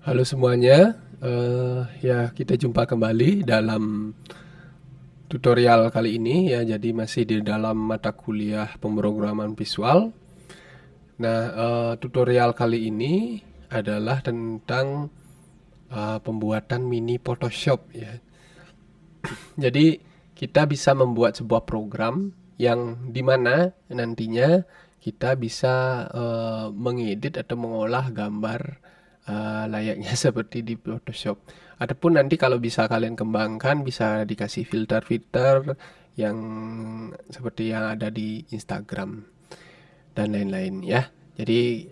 Halo semuanya, ya kita jumpa kembali dalam tutorial kali ini ya. Jadi masih di dalam mata kuliah pemrograman visual. Nah, tutorial kali ini adalah tentang pembuatan mini Photoshop ya. Jadi kita bisa membuat sebuah program yang dimana nantinya kita bisa mengedit atau mengolah gambar layaknya seperti di Photoshop. Ataupun nanti kalau bisa kalian kembangkan, bisa dikasih filter-filter yang seperti yang ada di Instagram dan lain-lain ya. Jadi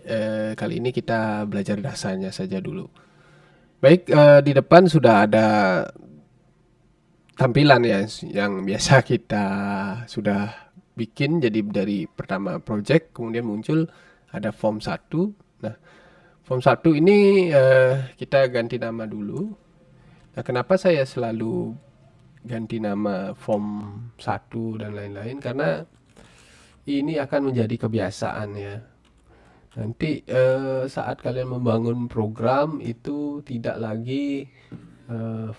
kali ini kita belajar dasarnya saja dulu. Baik, di depan sudah ada tampilan ya yang biasa kita sudah bikin. Jadi dari pertama project, kemudian muncul ada form 1. Nah, form 1 ini kita ganti nama dulu. Nah, kenapa saya selalu ganti nama form 1 dan lain-lain? Karena ini akan menjadi kebiasaan ya. Nanti saat kalian membangun program itu tidak lagi eh,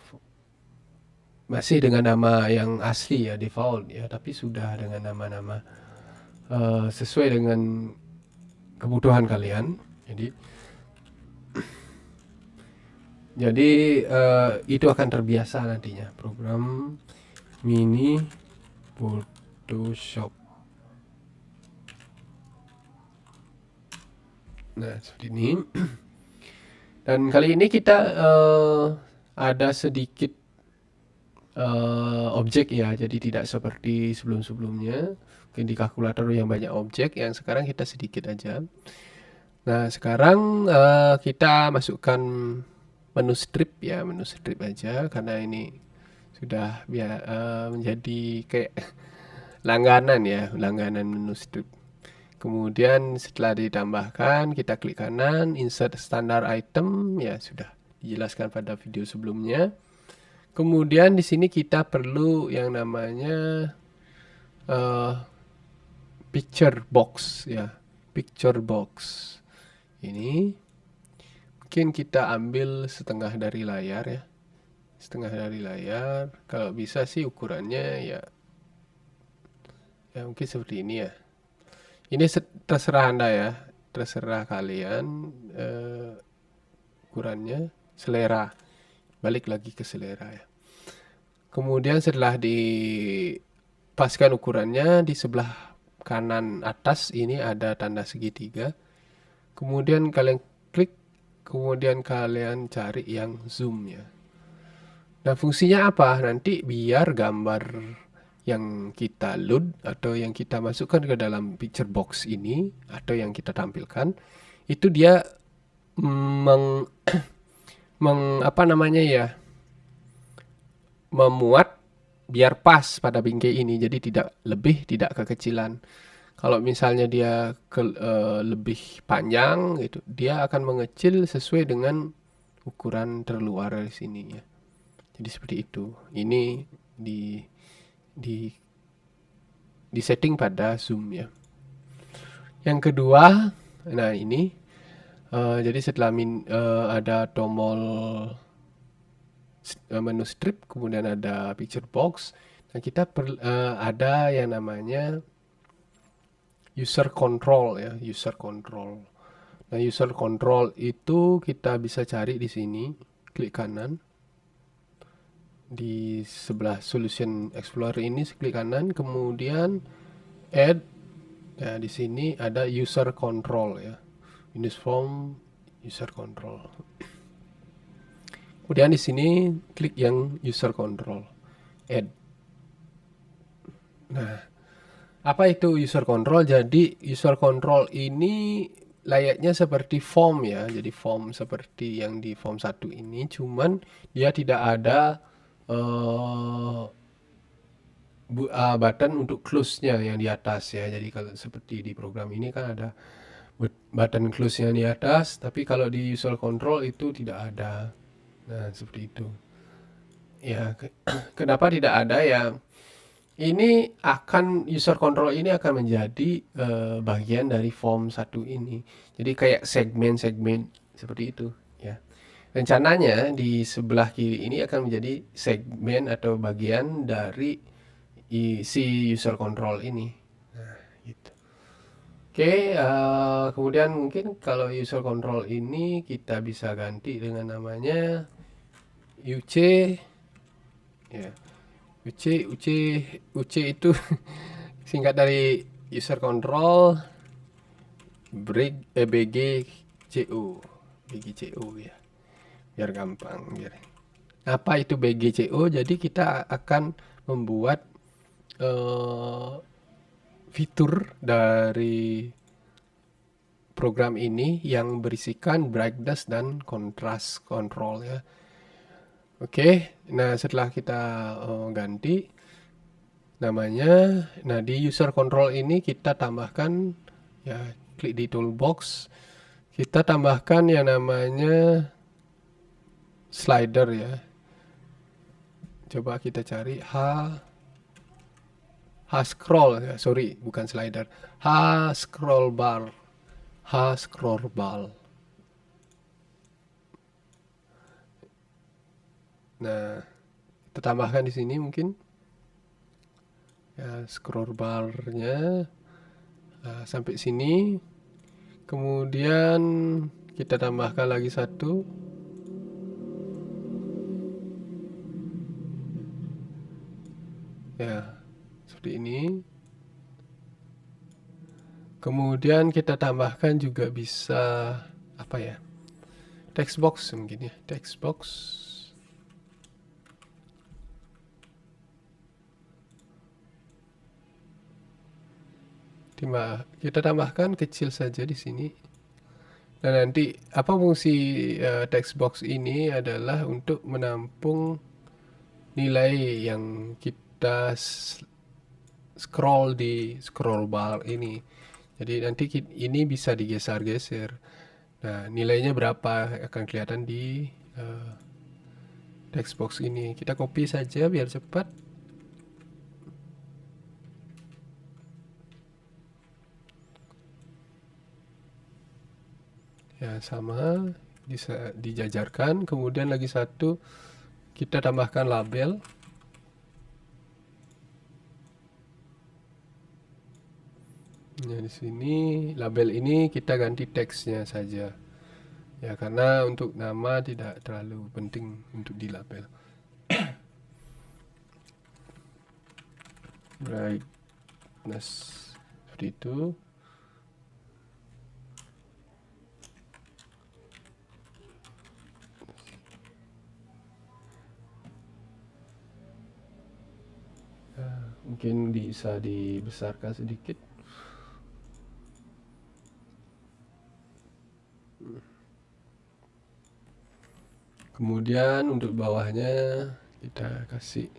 masih dengan nama yang asli ya, default ya, tapi sudah dengan nama-nama sesuai dengan kebutuhan kalian. Jadi itu akan terbiasa nantinya program mini Photoshop. Nah, seperti ini. Dan kali ini kita ada sedikit objek ya, jadi tidak seperti sebelum-sebelumnya. Mungkin di kalkulator yang banyak objek, yang sekarang kita sedikit aja. Nah, sekarang kita masukkan menu strip ya, menu strip aja karena ini sudah menjadi kayak langganan ya, langganan menu strip. Kemudian setelah ditambahkan, kita klik kanan, insert standard item, ya sudah dijelaskan pada video sebelumnya. Kemudian di sini kita perlu yang namanya picture box ya, picture box. Ini mungkin kita ambil setengah dari layar ya, setengah dari layar. Kalau bisa sih ukurannya ya mungkin seperti ini ya. Ini terserah Anda ya, terserah kalian ukurannya, selera. Balik lagi ke selera ya. Kemudian setelah dipaskan ukurannya, di sebelah kanan atas ini ada tanda segitiga. Kemudian kalian klik, kemudian kalian cari yang zoom ya. Nah, fungsinya apa? Nanti biar gambar yang kita load atau yang kita masukkan ke dalam picture box ini atau yang kita tampilkan itu dia apa namanya ya, memuat biar pas pada bingkai ini, jadi tidak lebih, tidak kekecilan. Kalau misalnya dia lebih panjang gitu, dia akan mengecil sesuai dengan ukuran terluar di sini ya. Jadi seperti itu. Ini di setting pada zoom ya. Yang kedua, nah ini jadi setelah ada tombol menu strip, kemudian ada picture box, dan kita ada yang namanya user control ya, user control. Nah, user control itu kita bisa cari di sini, klik kanan. Di sebelah solution explorer ini klik kanan, kemudian add. Nah, di sini ada user control ya. Windows Form user control. Kemudian di sini klik yang user control, add. Nah, apa itu user control? Jadi user control ini layaknya seperti form ya. Jadi form seperti yang di form 1 ini, cuman dia tidak ada button untuk close-nya yang di atas ya. Jadi kalau seperti di program ini kan ada button close-nya di atas, tapi kalau di user control itu tidak ada. Nah, seperti itu. Ya, kenapa tidak ada ya? Ini akan user control ini akan menjadi bagian dari form 1 ini. Jadi kayak segmen-segmen seperti itu ya. Rencananya di sebelah kiri ini akan menjadi segmen atau bagian dari si user control ini. Nah, gitu. Oke, kemudian mungkin kalau user control ini kita bisa ganti dengan namanya UC. Ya, UC itu singkat dari user control BGCO. BGCO ya. Biar gampang, apa itu BGCO? Jadi kita akan membuat fitur dari program ini yang berisikan brightness dan contrast control ya. Oke, nah setelah kita ganti namanya, nah di user control ini kita tambahkan ya, klik di toolbox, kita tambahkan yang namanya slider ya. Coba kita cari H scroll ya, sorry bukan slider, H scroll bar. Nah, kita tambahkan di sini mungkin ya, scroll barnya sampai sini. Kemudian kita tambahkan lagi satu. Ya, seperti ini. Kemudian kita tambahkan juga bisa apa ya? Text box mungkin ya, text box. Kita tambahkan kecil saja di sini. Dan nanti apa fungsi text box ini adalah untuk menampung nilai yang kita scroll di scroll bar ini. Jadi nanti ini bisa digeser-geser. Nah, nilainya berapa akan kelihatan di text box ini. Kita copy saja biar cepat. Ya, sama bisa dijajarkan. Kemudian lagi satu kita tambahkan label. Nah, di sini label ini kita ganti teksnya saja. Ya, karena untuk nama tidak terlalu penting untuk di label. Brightness seperti itu. Mungkin bisa dibesarkan sedikit. Kemudian untuk bawahnya kita kasih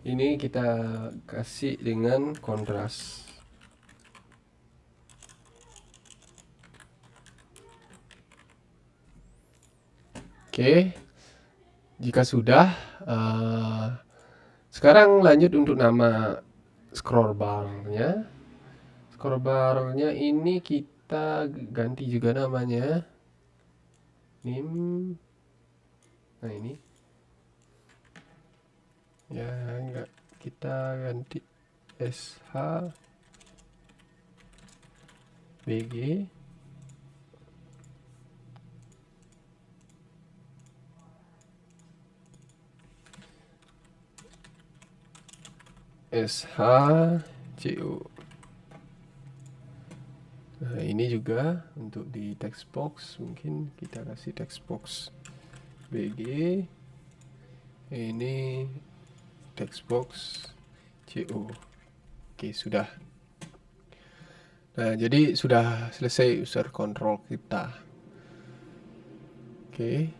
ini, kita kasih dengan kontras. Oke, jika sudah, sekarang lanjut untuk nama scroll barnya. Scroll barnya ini kita ganti juga namanya. Nim. Nah ini. Ya enggak, kita ganti SH BG. SHCO. Nah, ini juga untuk di text box, mungkin kita kasih text box BG. Ini text box CO. Oke, sudah. Nah, jadi sudah selesai user control kita. Oke.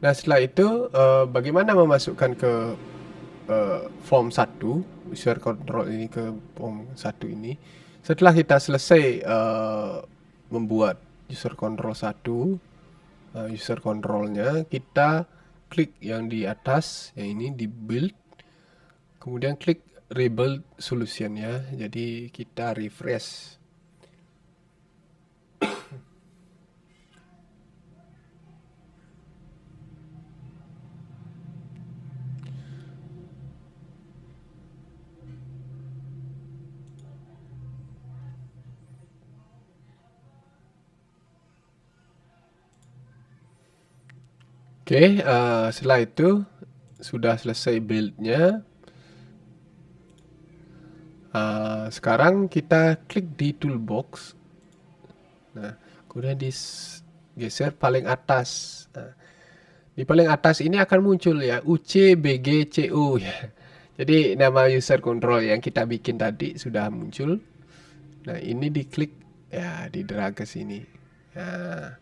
Nah, setelah itu bagaimana memasukkan ke form 1, user control ini ke form 1 ini. Setelah kita selesai membuat user control 1, user controlnya, kita klik yang di atas, yang ini di build, kemudian klik rebuild solution ya. Jadi kita refresh. Oke, setelah itu sudah selesai build-nya. Sekarang kita klik di toolbox. Nah, kemudian digeser paling atas. Nah, di paling atas ini akan muncul ya UCBGCU ya. Jadi nama user control yang kita bikin tadi sudah muncul. Nah, ini diklik ya, di drag ke sini. Nah,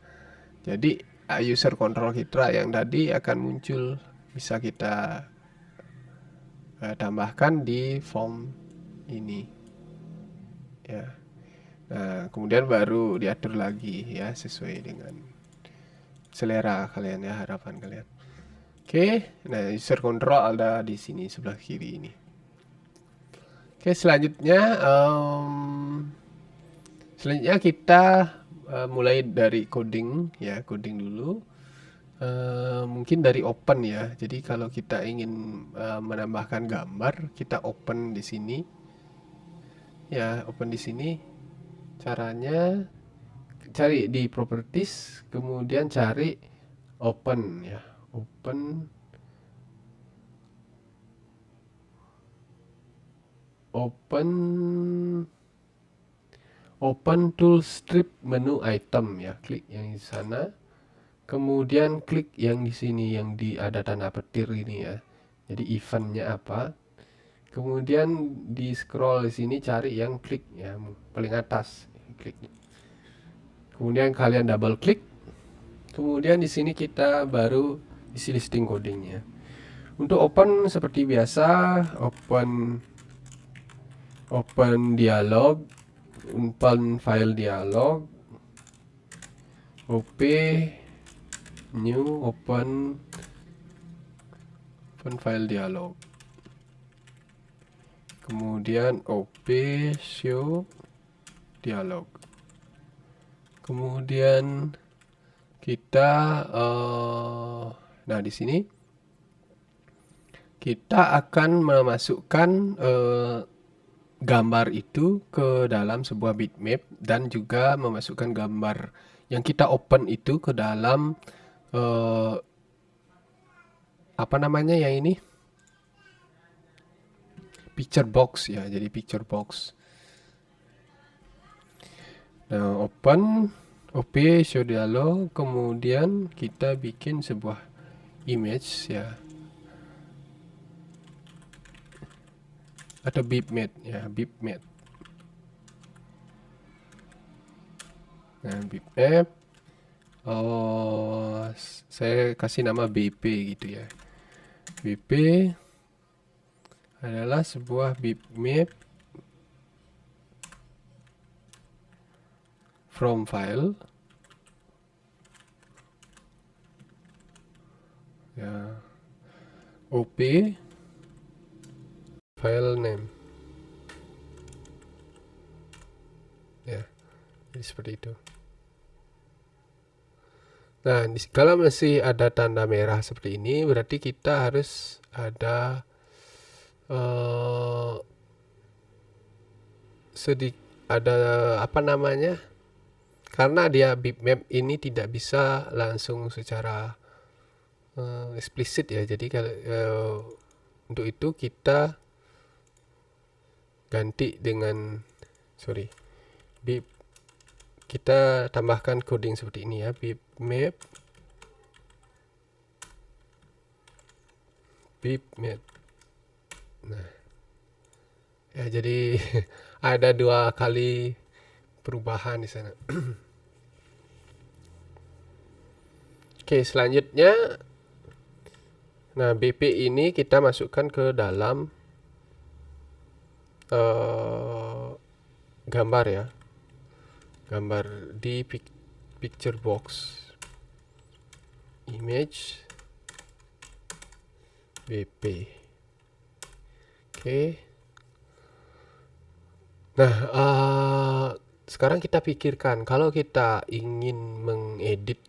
jadi user control kita yang tadi akan muncul, bisa kita tambahkan di form ini ya. Nah, kemudian baru diatur lagi ya sesuai dengan selera kalian ya, harapan kalian. Oke, nah user control ada di sini sebelah kiri ini. Oke, selanjutnya kita mulai dari coding ya, coding dulu. Mungkin dari open ya. Jadi kalau kita ingin menambahkan gambar, kita open di sini. Ya, open di sini. Caranya cari di properties, kemudian cari open ya. Open tool strip menu item ya. Klik yang di sana. Kemudian klik yang di sini yang ada tanda petir ini ya. Jadi eventnya apa? Kemudian di scroll di sini cari yang klik ya, paling atas. Klik. Kemudian kalian double klik. Kemudian di sini kita baru isi listing codingnya. Untuk open seperti biasa, open dialog, open file dialog, op new open file dialog. Kemudian op show dialog. Kemudian kita nah di sini kita akan memasukkan gambar itu ke dalam sebuah bitmap dan juga memasukkan gambar yang kita open itu ke dalam apa namanya yang ini, picture box ya, jadi picture box. Nah, open op show dialog, kemudian kita bikin sebuah image ya, atau bitmap ya, bitmap. Nah, bitmap saya kasih nama BP gitu ya. BP adalah sebuah bitmap from file ya, op file name ya, jadi seperti itu. Nah, kalau masih ada tanda merah seperti ini, berarti kita harus ada apa namanya? Karena dia bitmap ini tidak bisa langsung secara eksplisit ya. Jadi kalau untuk itu kita ganti dengan kita tambahkan coding seperti ini ya, bitmap. Nah, ya jadi ada 2 kali perubahan di sana. Oke, selanjutnya, nah BP ini kita masukkan ke dalam gambar ya, gambar di picture box, image BP. Oke. Nah, sekarang kita pikirkan kalau kita ingin mengedit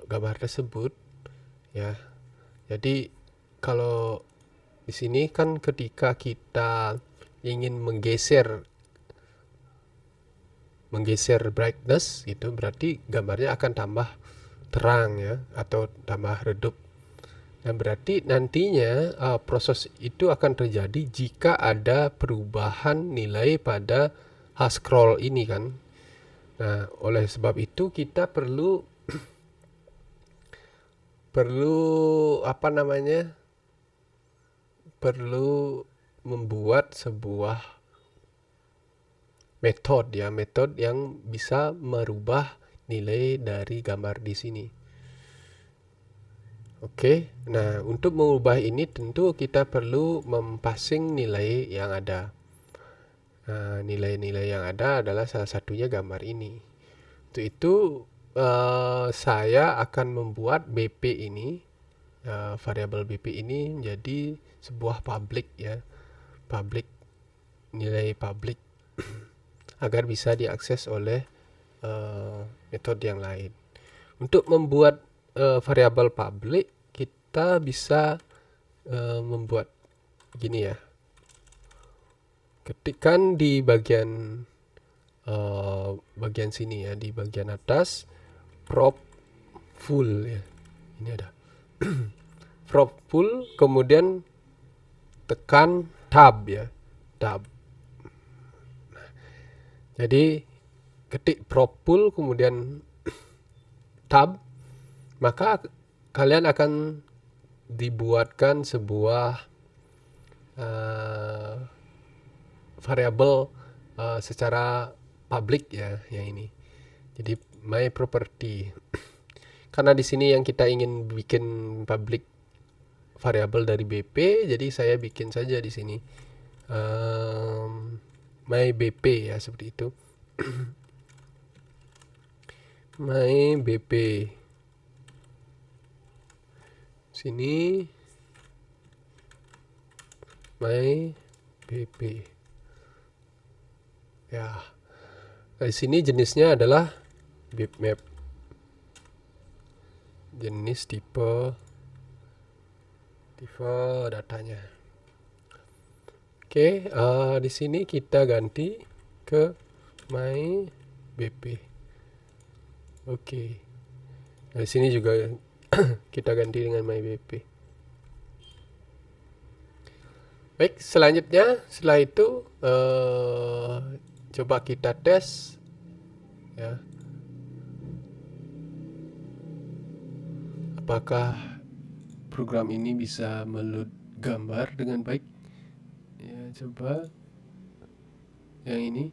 gambar tersebut ya. Jadi kalau di sini kan ketika kita ingin menggeser brightness gitu, berarti gambarnya akan tambah terang ya, atau tambah redup. Nah, berarti nantinya proses itu akan terjadi jika ada perubahan nilai pada scroll ini kan. Nah, oleh sebab itu kita perlu apa namanya? Perlu membuat sebuah metode yang bisa merubah nilai dari gambar di sini. Oke, nah untuk mengubah ini tentu kita perlu mempassing nilai yang ada. Nah, nilai-nilai yang ada adalah salah satunya gambar ini. Untuk itu saya akan membuat BP ini, variabel BP ini menjadi sebuah public ya, nilai public agar bisa diakses oleh metode yang lain. Untuk membuat variabel public, kita bisa membuat gini ya. Ketikkan di bagian sini ya, di bagian atas prop full ya. Ini ada prop full, kemudian tekan tab ya, tab. Nah, jadi ketik prop full kemudian tab, maka kalian akan dibuatkan sebuah variabel secara public ya, yang ini. Jadi my property. Karena di sini yang kita ingin bikin public variabel dari BP, jadi saya bikin saja di sini my BP ya, seperti itu. My BP sini, my BP ya. Di sini jenisnya adalah bitmap, jenis tipe datanya. Oke, di sini kita ganti ke my BP. Oke. Nah, di sini juga kita ganti dengan my BP. Baik, selanjutnya setelah itu coba kita tes ya. Apakah program ini bisa meload gambar dengan baik? Ya, coba yang ini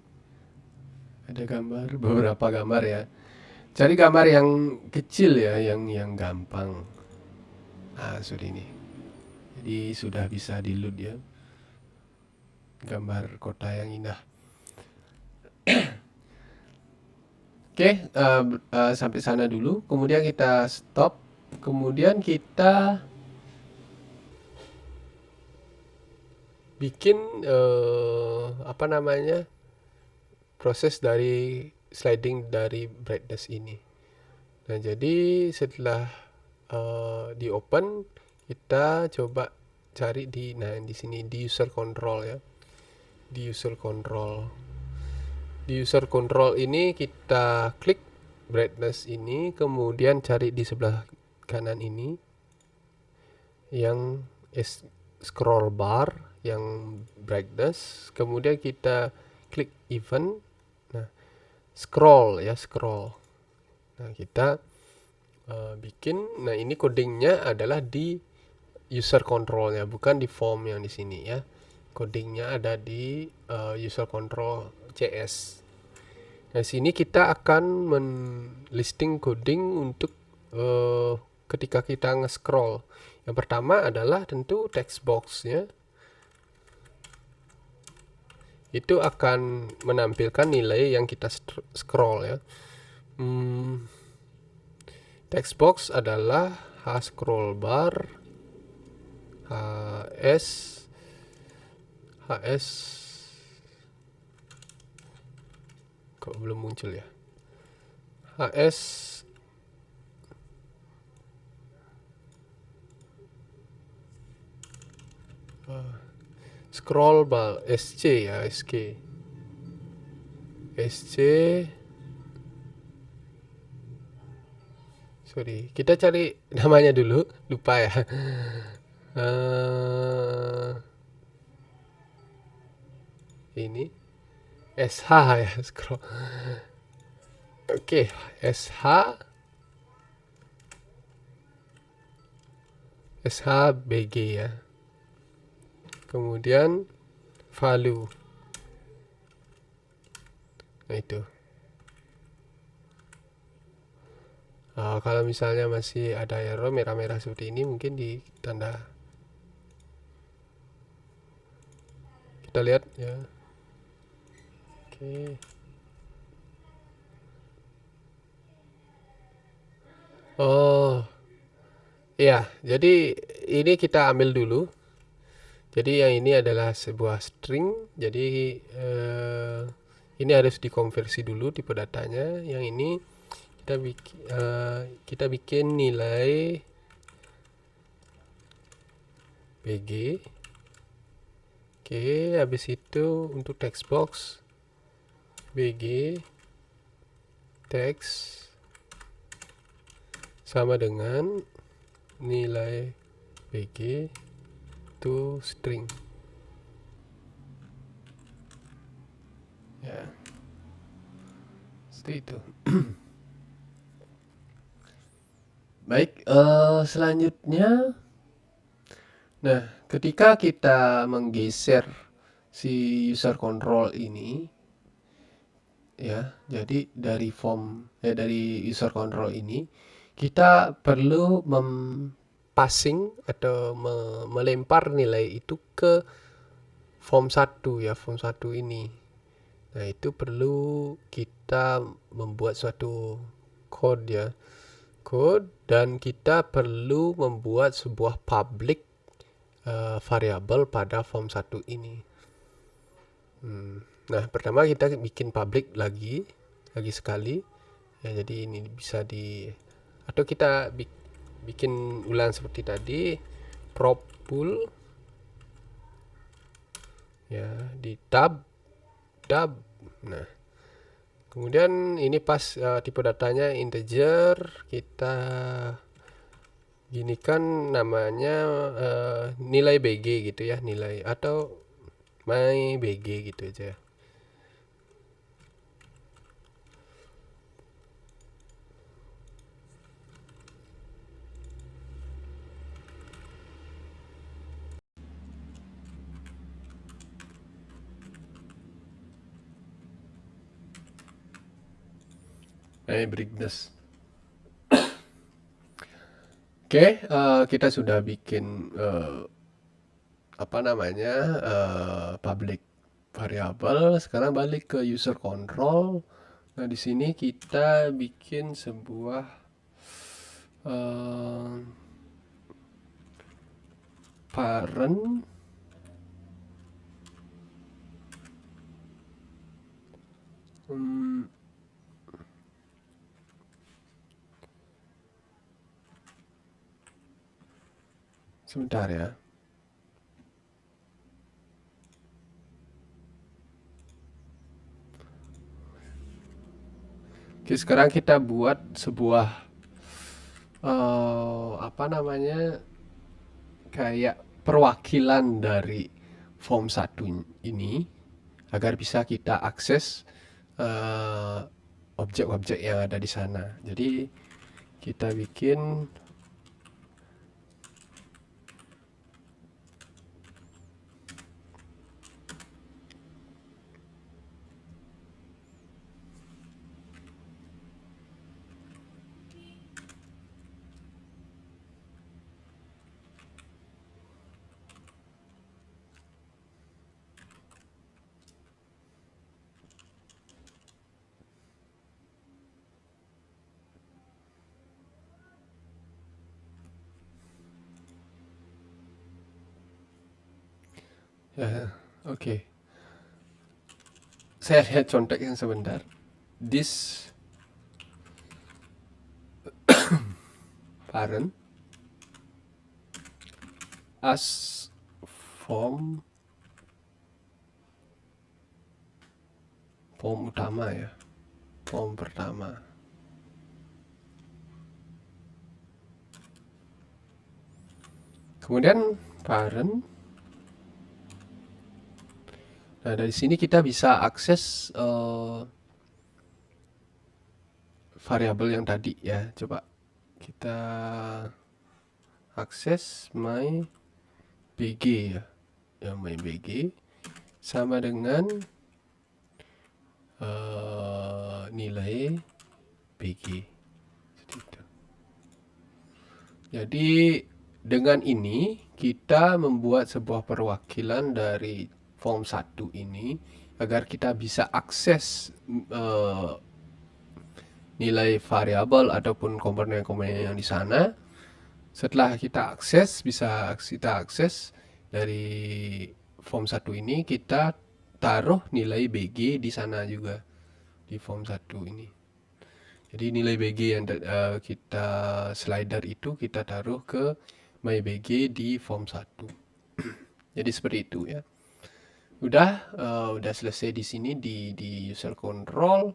ada gambar, beberapa gambar ya. Cari gambar yang kecil ya, yang gampang. Nah, sudah ini. Jadi sudah bisa di-load ya. Gambar kota yang indah. Oke, sampai sana dulu. Kemudian kita stop. Kemudian kita bikin apa namanya, proses dari sliding dari brightness ini. Nah, jadi setelah di open, kita coba cari di sini di user control ya. Di user control ini kita klik brightness ini, kemudian cari di sebelah kanan ini yang scroll bar, yang brightness, kemudian kita klik event. Nah, scroll ya, scroll. Nah, kita bikin, nah ini codingnya adalah di user controlnya, bukan di form yang di sini ya. Codingnya ada di user control CS. Nah, sini kita akan listing coding untuk ketika kita nge-scroll. Yang pertama adalah tentu text box ya. Itu akan menampilkan nilai yang kita scroll ya. Text box adalah scroll bar HS kok belum muncul ya, HS scroll bar SC ya, SC sorry, kita cari namanya dulu, lupa ya. Eh, ini SH ya, scroll. Oke, SH SHBG ya. Kemudian value. Nah itu. Kalau misalnya masih ada error merah-merah seperti ini, mungkin ditanda. Kita lihat ya. Oke. Oh, iya. Jadi ini kita ambil dulu. Jadi yang ini adalah sebuah string. Jadi ini harus dikonversi dulu tipe datanya. Yang ini kita bikin nilai BG. Oke, habis itu untuk text box BG text sama dengan nilai BG to string. Ya. Seperti itu. Baik, selanjutnya, nah ketika kita menggeser si user control ini, ya, jadi dari dari user control ini, kita perlu passing atau melempar nilai itu ke form 1 ya, form 1 ini. Nah, itu perlu kita membuat suatu code ya. Code, dan kita perlu membuat sebuah public variable pada form 1 ini. Nah, pertama kita bikin public lagi sekali. Ya, jadi ini bisa atau kita bikin ulang seperti tadi, prop pool ya, di tab. Nah, kemudian ini pas tipe datanya integer, kita gini kan namanya nilai BG gitu ya, nilai atau my BG gitu aja. My brightness. Oke, kita sudah bikin apa namanya public variable. Sekarang balik ke user control. Nah, di sini kita bikin sebuah parent sebentar ya. Oke, sekarang kita buat sebuah apa namanya, kayak perwakilan dari form 1 ini agar bisa kita akses objek-objek yang ada di sana. Jadi kita bikin oke. Saya lihat contek yang sebentar. This parent as form utama ya, form pertama. Kemudian parent. Nah, dari sini kita bisa akses variabel yang tadi ya. Coba kita akses my bg ya. Ya, my bg sama dengan nilai bg. Jadi dengan ini kita membuat sebuah perwakilan dari form 1 ini agar kita bisa akses nilai variabel ataupun komponen-komponen yang di sana. Setelah kita akses, bisa kita akses dari form 1 ini, kita taruh nilai bg di sana juga di form 1 ini. Jadi nilai bg yang kita slider itu kita taruh ke my bg di form 1. Jadi seperti itu ya. Udah selesai di sini di user control.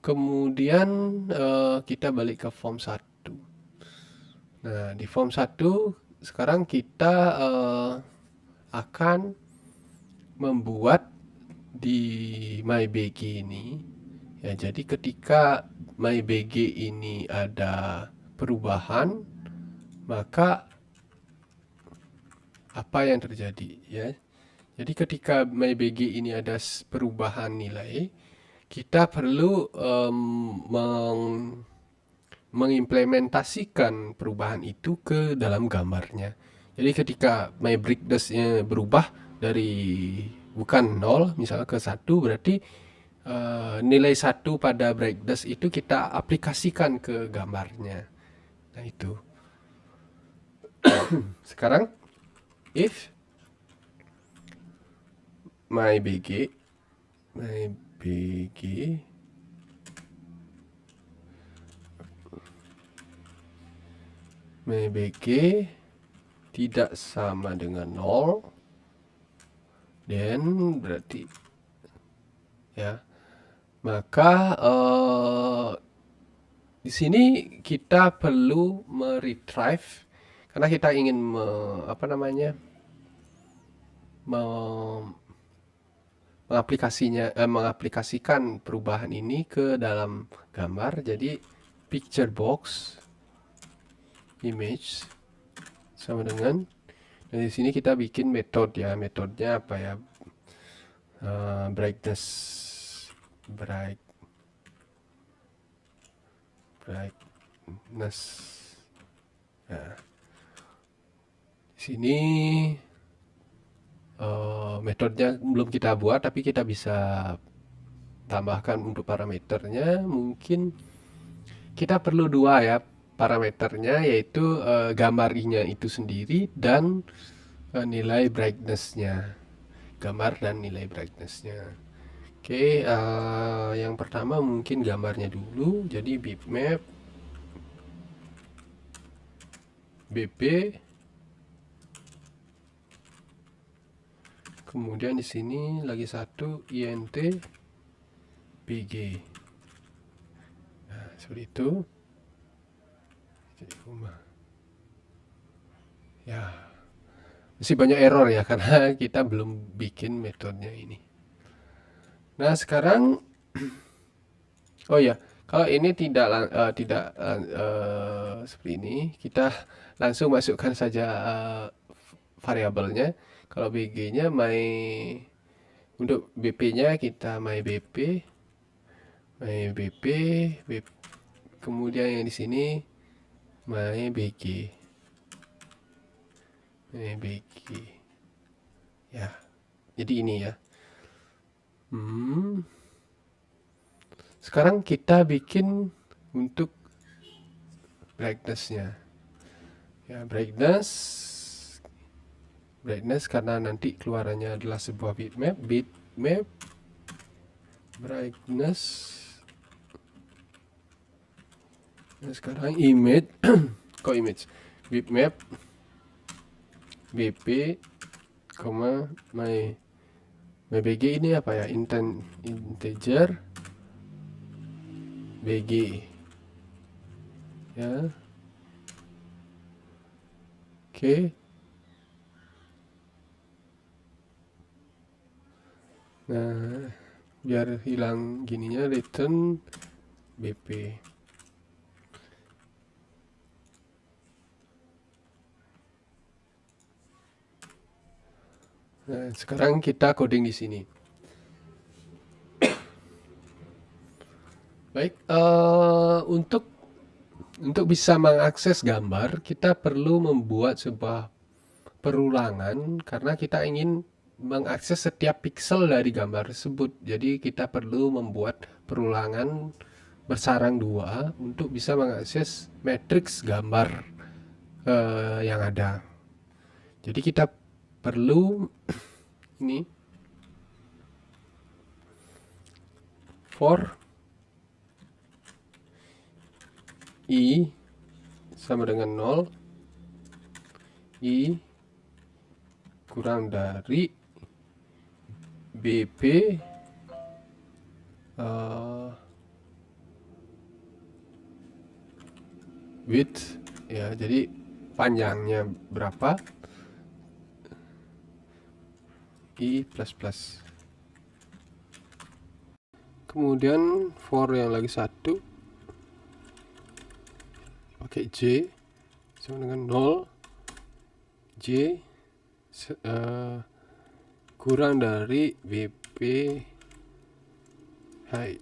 Kemudian kita balik ke form 1. Nah, di form 1 sekarang kita akan membuat di MyBG ini ya. Jadi ketika MyBG ini ada perubahan, maka apa yang terjadi ya? Jadi ketika MyBG ini ada perubahan nilai, kita perlu mengimplementasikan perubahan itu ke dalam gambarnya. Jadi ketika my brightness-nya berubah dari bukan 0 misalnya ke 1, berarti nilai 1 pada brightness itu kita aplikasikan ke gambarnya. Nah itu. Sekarang if my bg MyBG tidak sama dengan 0, dan berarti ya, maka di sini kita perlu meretrieve karena kita ingin mengaplikasikan perubahan ini ke dalam gambar. Jadi picture box image sama dengan, dan di sini kita bikin metode ya. Metodenya apa ya? Brightness nah, di sini metodenya belum kita buat, tapi kita bisa tambahkan untuk parameternya. Mungkin kita perlu dua ya parameternya, yaitu gambarnya itu sendiri dan nilai brightness-nya, gambar dan nilai brightness-nya. Oke, yang pertama mungkin gambarnya dulu. Jadi bitmap bp, kemudian di sini lagi satu int bg. Nah, seperti itu. Ya, masih banyak error ya karena kita belum bikin metodenya ini. Nah, sekarang oh ya, kalau ini tidak seperti ini, kita langsung masukkan saja variabelnya. Kalau bg-nya untuk bp-nya kita bp, kemudian yang di sini bg ya. Jadi ini ya. Sekarang kita bikin untuk brightness-nya ya. Brightness karena nanti keluarannya adalah sebuah bitmap brightness. Nah, sekarang image kok image bitmap bp, my bg ini apa ya, integer bg ya. Oke, Nah, biar hilang gininya, return BP. Nah, sekarang kita coding di sini. Baik, untuk bisa mengakses gambar, kita perlu membuat sebuah perulangan karena kita ingin mengakses setiap pixel dari gambar tersebut. Jadi kita perlu membuat perulangan bersarang 2 untuk bisa mengakses matriks gambar yang ada. Jadi kita perlu ini for i sama dengan 0, i kurang dari BP width ya, jadi panjangnya berapa, i plus. Kemudian for yang lagi satu pakai J sama dengan 0, J kurang dari BP height,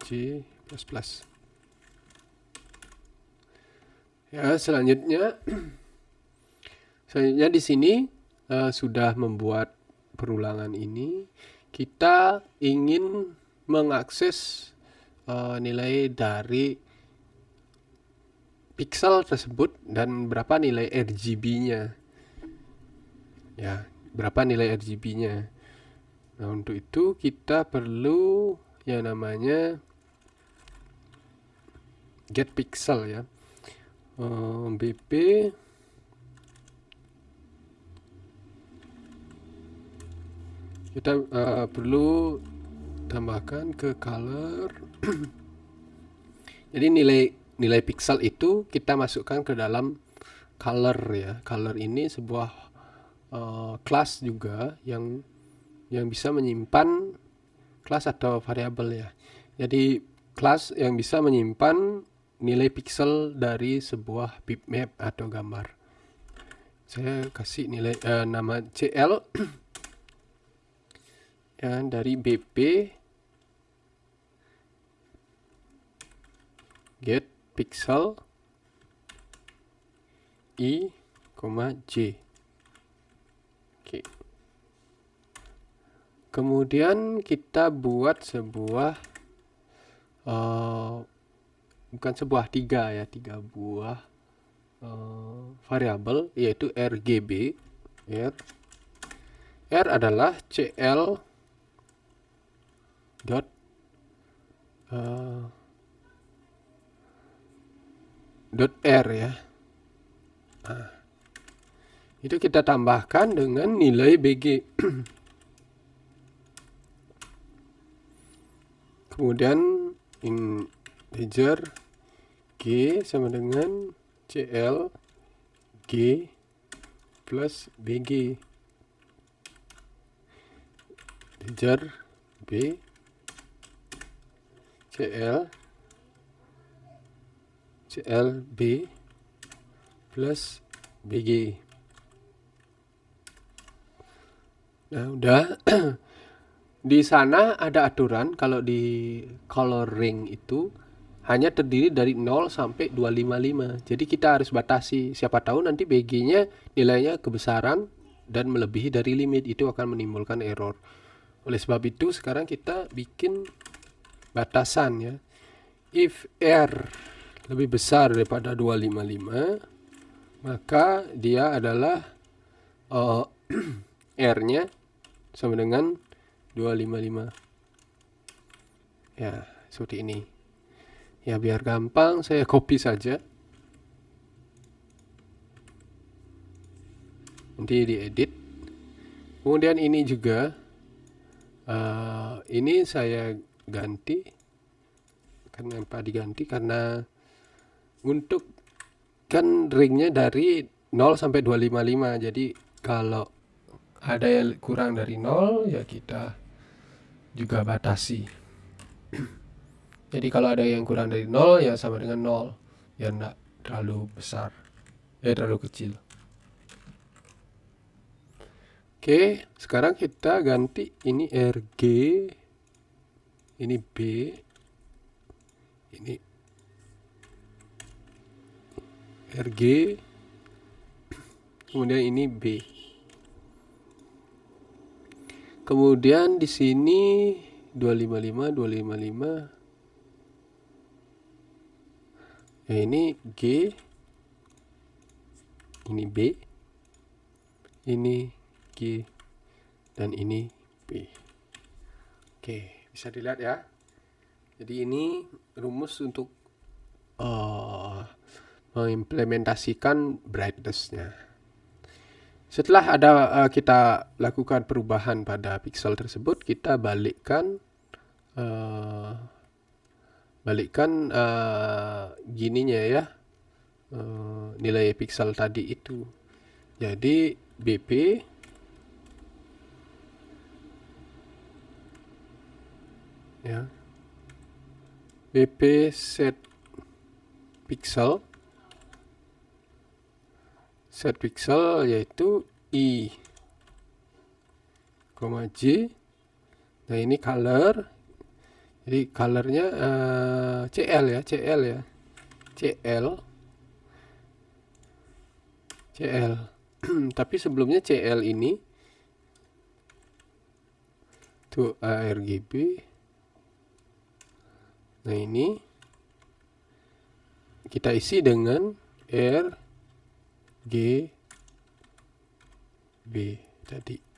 J plus. Ya, selanjutnya di sini sudah membuat perulangan ini. Kita ingin mengakses nilai dari pixel tersebut dan berapa nilai RGB-nya. Ya, berapa nilai RGB-nya. Nah, untuk itu kita perlu yang namanya get pixel ya. BP kita perlu tambahkan ke color. Jadi nilai pixel itu kita masukkan ke dalam color ya. Color ini sebuah kelas juga yang bisa menyimpan kelas atau variabel ya. Jadi kelas yang bisa menyimpan nilai pixel dari sebuah bitmap atau gambar. Saya kasih nilai nama CL ya, dari BP get pixel i, J. Oke. Kemudian kita buat sebuah bukan sebuah, tiga buah variabel, yaitu RGB. R adalah CL dot R ya. Nah, itu kita tambahkan dengan nilai BG. Kemudian integer G sama dengan CL G plus BG. Integer B CL B plus BG. Nah, udah. Di sana ada aturan kalau di coloring itu hanya terdiri dari 0 sampai 255. Jadi kita harus batasi. Siapa tahu nanti BG-nya nilainya kebesaran dan melebihi dari limit, itu akan menimbulkan error. Oleh sebab itu sekarang kita bikin batasan ya. If R lebih besar daripada 255, maka dia adalah R-nya sama dengan 255 ya, seperti ini ya. Biar gampang saya copy saja, nanti diedit. Kemudian ini juga ini saya ganti. Kenapa diganti? Karena untuk kan ringnya dari 0 sampai 255, jadi kalau ada yang kurang dari 0 ya kita juga batasi. Jadi kalau ada yang kurang dari 0 ya sama dengan 0, biar enggak terlalu besar, terlalu kecil. Oke, sekarang kita ganti ini RG, ini B, ini RG, kemudian ini B. Kemudian di sini 255, 255. Ya, ini G, ini B, ini G, dan ini B. Oke, bisa dilihat ya. Jadi ini rumus untuk mengimplementasikan brightness-nya. Setelah ada kita lakukan perubahan pada pixel tersebut, kita balikkan gininya ya, nilai pixel tadi itu. Jadi BP ya, BP set pixel yaitu I, J. Nah ini color, jadi colornya CL ya, CL. Tapi sebelumnya CL ini tuh RGB. Nah ini kita isi dengan RGB tadi.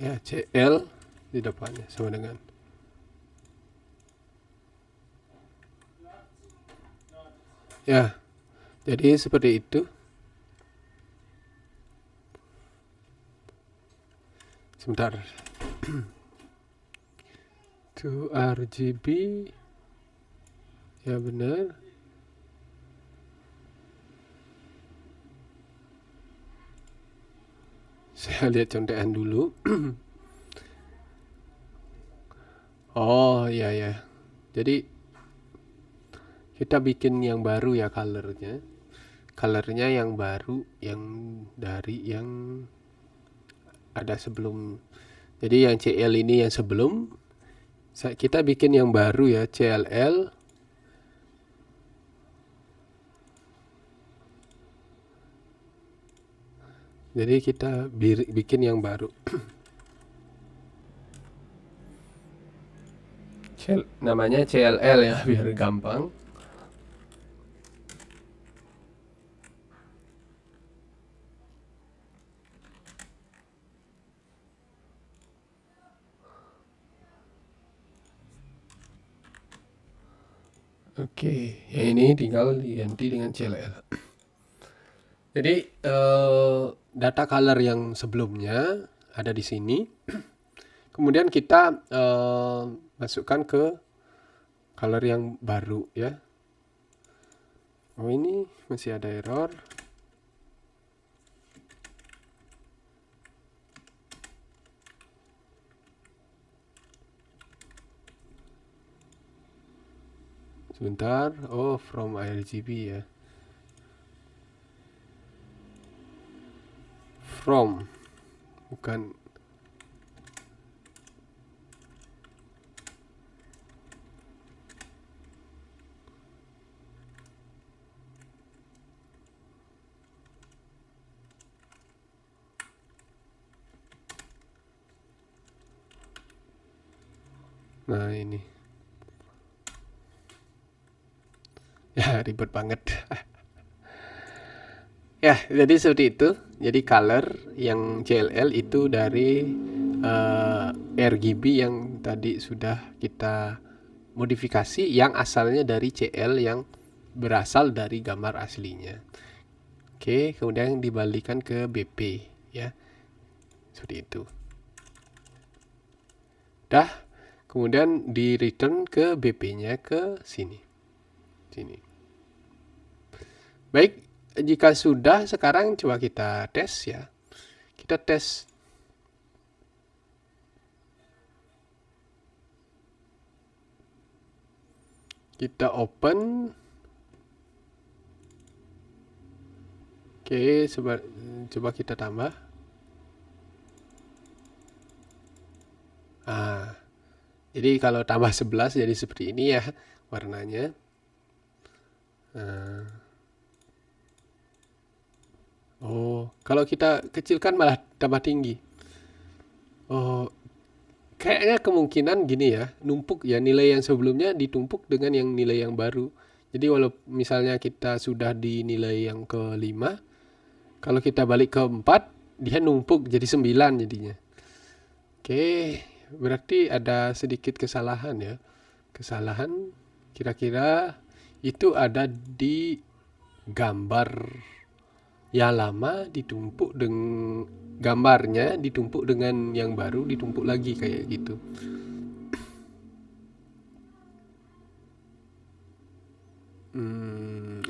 Ya, CL di depannya sama dengan ya. Jadi seperti itu. Sebentar. To RGB. Ya benar. Saya lihat contekan dulu. Oh iya ya. Jadi kita bikin yang baru ya colornya. Colornya yang baru, yang dari yang ada sebelum. Jadi yang CL ini yang sebelum. Kita bikin yang baru ya, CLL. Jadi kita bikin yang baru. Namanya CLL ya, biar gampang. Oke, ya ini tinggal diganti dengan CLL. Jadi data color yang sebelumnya ada di sini. Kemudian kita masukkan ke color yang baru ya. Oh ini masih ada error. Sebentar. Oh, from RGB ya. From, bukan. Nah ini ya, ribet banget. Ya, jadi seperti itu. Jadi color yang CLL itu dari RGB yang tadi sudah kita modifikasi, yang asalnya dari CL yang berasal dari gambar aslinya. Oke, kemudian dibalikan ke BP ya. Seperti itu. Dah, kemudian di return ke BP-nya ke sini. Baik, jika sudah, sekarang coba kita tes ya. Kita tes. Kita open. Oke, coba kita tambah. Jadi kalau tambah 11 jadi seperti ini ya warnanya. Kalau kita kecilkan malah tambah tinggi. Kayaknya kemungkinan gini ya, numpuk ya, nilai yang sebelumnya ditumpuk dengan yang nilai yang baru. Jadi walau misalnya kita sudah di nilai yang ke-5, kalau kita balik ke 4, dia numpuk jadi 9 jadinya. Oke, berarti ada sedikit kesalahan ya. Kesalahan kira-kira itu ada di gambar yang lama ditumpuk dengan gambarnya ditumpuk dengan yang baru ditumpuk lagi kayak gitu.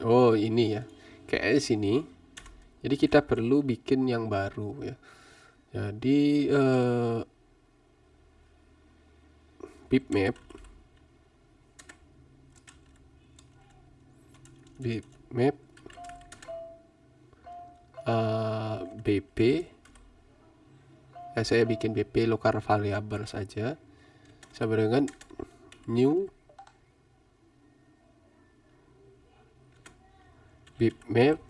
Oh ini ya, kayak sini. Jadi kita perlu bikin yang baru ya. Jadi bitmap BP ya, saya bikin BP local variable saja sama dengan new bitmap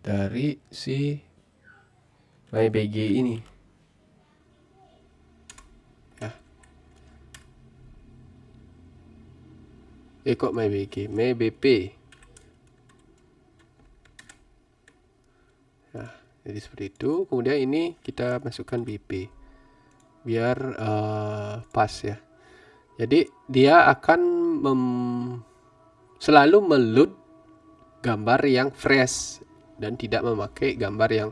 dari si MyBG ini ya. Kok MyBG, MyBP ya, jadi seperti itu. Kemudian ini kita masukkan BP biar pas ya. Jadi dia akan selalu meload gambar yang fresh dan tidak memakai gambar yang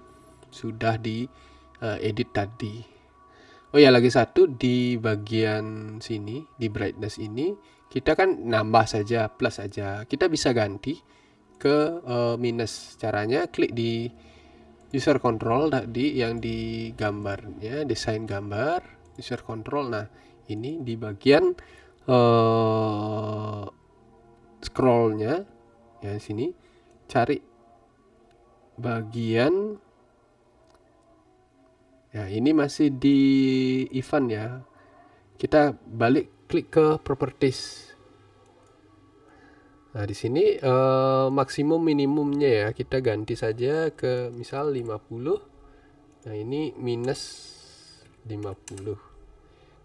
sudah di edit tadi. Oh ya, lagi satu di bagian sini di brightness ini kita kan nambah saja, plus saja. Kita bisa ganti ke minus. Caranya klik di user control tadi yang di gambarnya, desain gambar, user control. Nah, ini di bagian scrollnya ya, sini cari bagian ya, ini masih di event ya, kita balik klik ke properties. Nah di sini maksimum minimumnya ya kita ganti saja ke misal 50. Nah ini minus 50.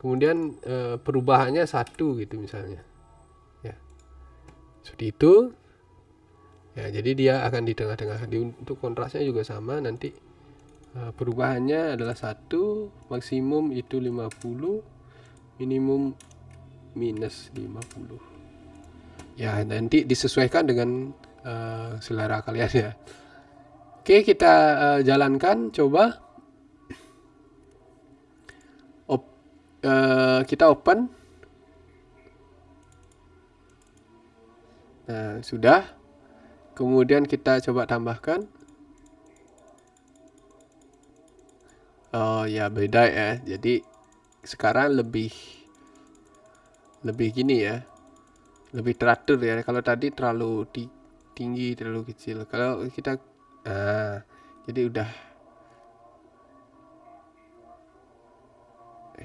Kemudian perubahannya 1 gitu misalnya ya, seperti itu ya. Jadi dia akan di tengah-tengah. Untuk kontrasnya juga sama, nanti perubahannya adalah 1, maksimum itu 50, minimum minus 50 ya. Nanti disesuaikan dengan selera kalian ya. Oke, kita jalankan coba. Kita open. Nah, sudah. Kemudian kita coba tambahkan. Oh ya, beda ya. Jadi sekarang lebih gini ya, lebih teratur ya. Kalau tadi terlalu tinggi, terlalu kecil. Kalau kita jadi udah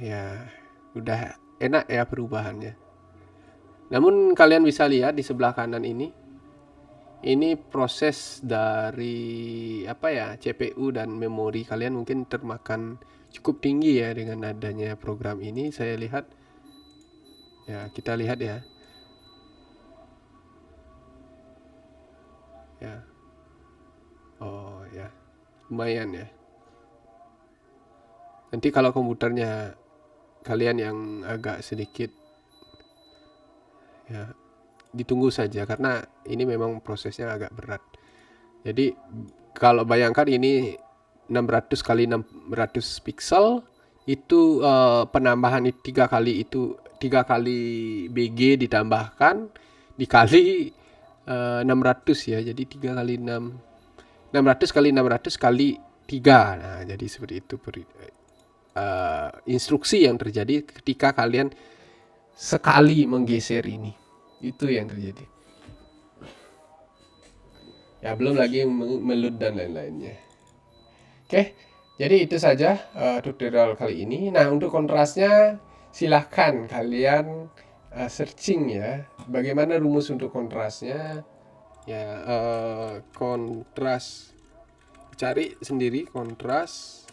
ya, udah enak ya perubahannya. Namun kalian bisa lihat di sebelah kanan ini proses dari apa ya, CPU dan memori kalian mungkin termakan cukup tinggi ya dengan adanya program ini. Saya lihat ya, kita lihat ya. Ya. Oh ya, lumayan ya. Nanti kalau komputernya kalian yang agak sedikit ya ditunggu saja karena ini memang prosesnya agak berat. Jadi kalau bayangkan ini 600 kali 600 pixel itu penambahan 3 kali BG ditambahkan dikali 600 ya. Jadi 3 kali 6 600 kali 600 kali 3. Nah, jadi seperti itu instruksi yang terjadi ketika kalian sekali menggeser ini. Itu yang terjadi. Ya, belum lagi melut dan lain-lainnya. Oke, jadi itu saja tutorial kali ini. Nah, untuk kontrasnya silahkan kalian searching ya. Bagaimana rumus untuk kontrasnya? Ya, kontras, cari sendiri kontras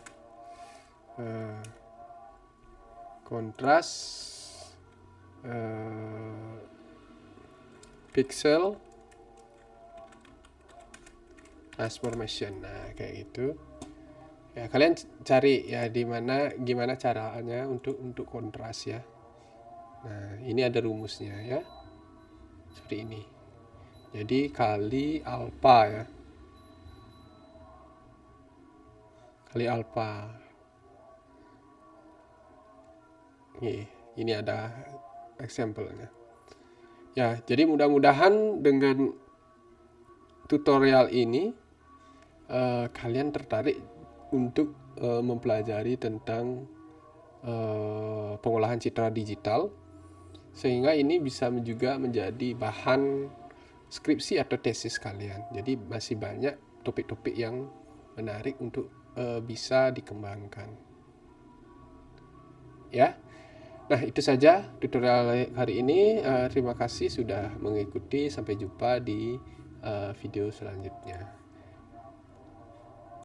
pixel transformation. Nah, kayak gitu. Ya, kalian cari ya gimana caranya untuk kontras ya. Nah, ini ada rumusnya ya. Seperti ini. Jadi kali alfa ya. Kali alfa. Ini ada example-nya. Ya, jadi mudah-mudahan dengan tutorial ini kalian tertarik untuk mempelajari tentang pengolahan citra digital, sehingga ini bisa juga menjadi bahan skripsi atau tesis kalian. Jadi masih banyak topik-topik yang menarik untuk bisa dikembangkan. Ya. Nah, itu saja tutorial hari ini. Terima kasih sudah mengikuti. Sampai jumpa di video selanjutnya.